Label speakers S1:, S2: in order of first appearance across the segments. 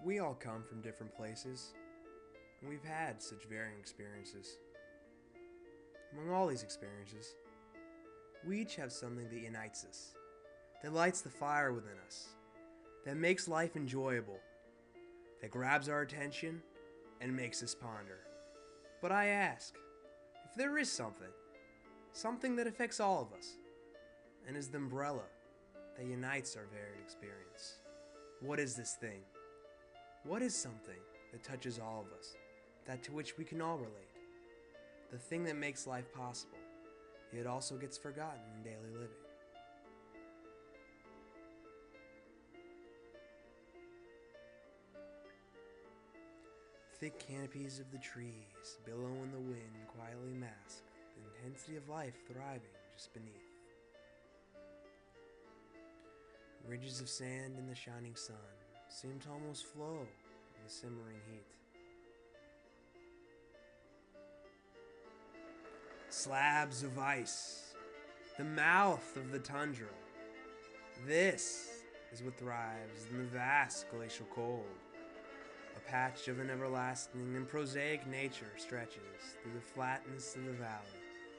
S1: We all come from different places, and we've had such varying experiences. Among all these experiences, we each have something that unites us, that lights the fire within us, that makes life enjoyable, that grabs our attention and makes us ponder. But I ask, if there is something that affects all of us, and is the umbrella that unites our varied experience, what is this thing? What is something that touches all of us, that to which we can all relate? The thing that makes life possible, yet also gets forgotten in daily living. Thick canopies of the trees billow in the wind quietly mask the intensity of life thriving just beneath. Ridges of sand in the shining sun seem to almost flow in the simmering heat. Slabs of ice, the mouth of the tundra. This is what thrives in the vast glacial cold. A patch of an everlasting and prosaic nature stretches through the flatness of the valley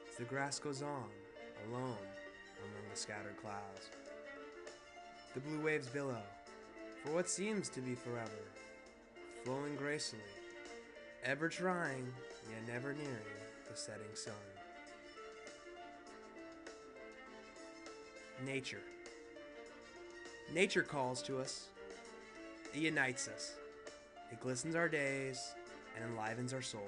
S1: as the grass goes on, alone among the scattered clouds. The blue waves billow for what seems to be forever, flowing gracefully, ever trying, yet never nearing the setting sun. Nature. Nature calls to us. It unites us. It glistens our days and enlivens our souls.